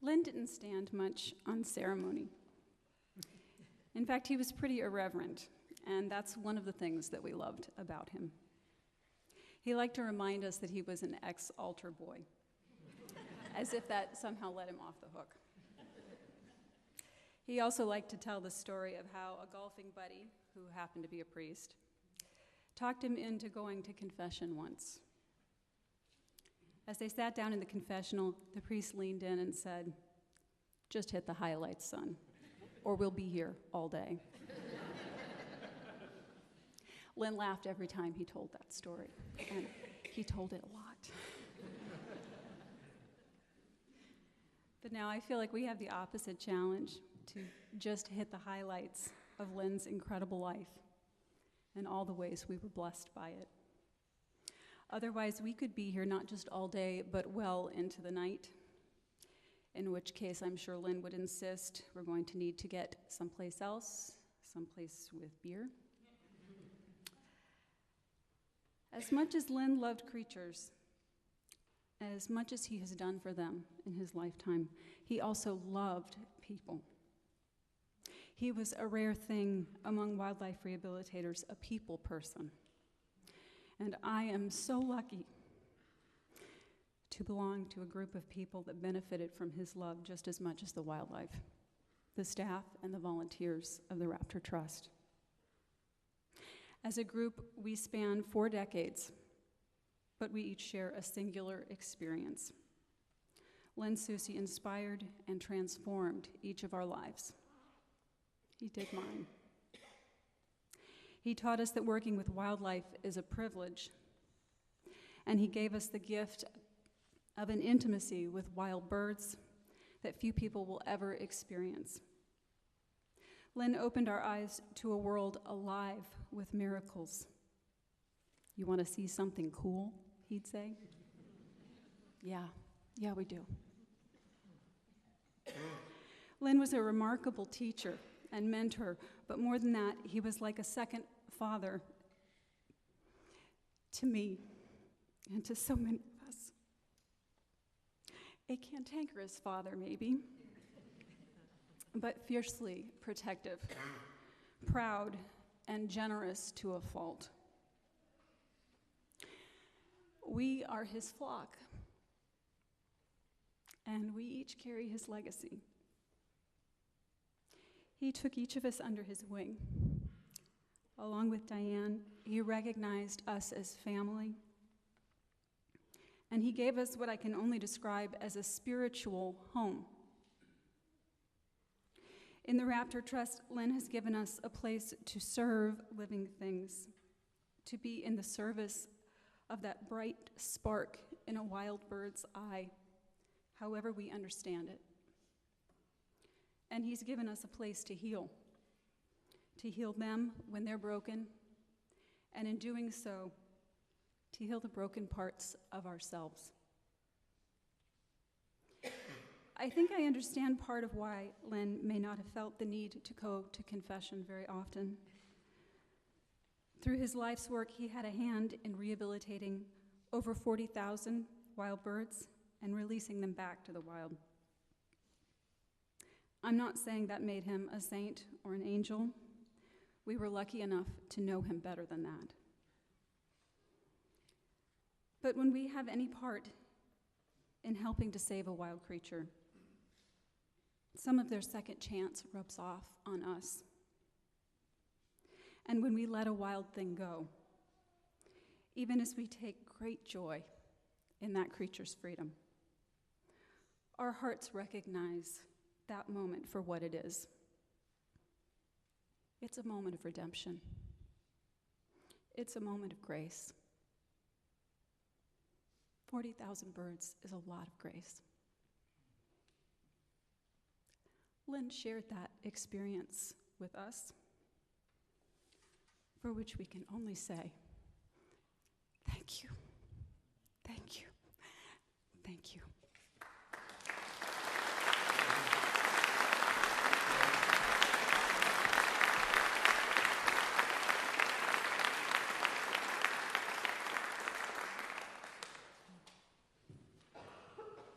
Lynn didn't stand much on ceremony. In fact, he was pretty irreverent, and that's one of the things that we loved about him. He liked to remind us that he was an ex-altar boy, as if that somehow let him off the hook. He also liked to tell the story of how a golfing buddy, who happened to be a priest, talked him into going to confession once. As they sat down in the confessional, the priest leaned in and said, "Just hit the highlights, son, or we'll be here all day." Lynn laughed every time he told that story, and he told it a lot. But now I feel like we have the opposite challenge, to just hit the highlights of Lynn's incredible life and all the ways we were blessed by it. Otherwise, we could be here not just all day, but well into the night, in which case I'm sure Lynn would insist we're going to need to get someplace else, someplace with beer. As much as Lynn loved creatures, as much as he has done for them in his lifetime, he also loved people. He was a rare thing among wildlife rehabilitators, a people person. And I am so lucky to belong to a group of people that benefited from his love just as much as the wildlife, the staff and the volunteers of the Raptor Trust. As a group, we span 4 decades, but we each share a singular experience. Lynn Susie inspired and transformed each of our lives. He did mine. He taught us that working with wildlife is a privilege, and he gave us the gift of an intimacy with wild birds that few people will ever experience. Lynn opened our eyes to a world alive with miracles. "You want to see something cool?" he'd say. Yeah, we do. Lynn was a remarkable teacher and mentor, but more than that, he was like a second father to me and to so many of us. A cantankerous father, maybe, but fiercely protective, proud, and generous to a fault. We are his flock, and we each carry his legacy. He took each of us under his wing. Along with Diane, he recognized us as family, and he gave us what I can only describe as a spiritual home. In the Raptor Trust, Lynn has given us a place to serve living things, to be in the service of that bright spark in a wild bird's eye, however we understand it. And he's given us a place to heal them when they're broken, and in doing so, to heal the broken parts of ourselves. I think I understand part of why Lynn may not have felt the need to go to confession very often. Through his life's work, he had a hand in rehabilitating over 40,000 wild birds and releasing them back to the wild. I'm not saying that made him a saint or an angel. We were lucky enough to know him better than that. But when we have any part in helping to save a wild creature, some of their second chance rubs off on us. And when we let a wild thing go, even as we take great joy in that creature's freedom, our hearts recognize that moment for what it is. It's a moment of redemption. It's a moment of grace. 40,000 birds is a lot of grace. Lynn shared that experience with us, for which we can only say, thank you, thank you, thank you.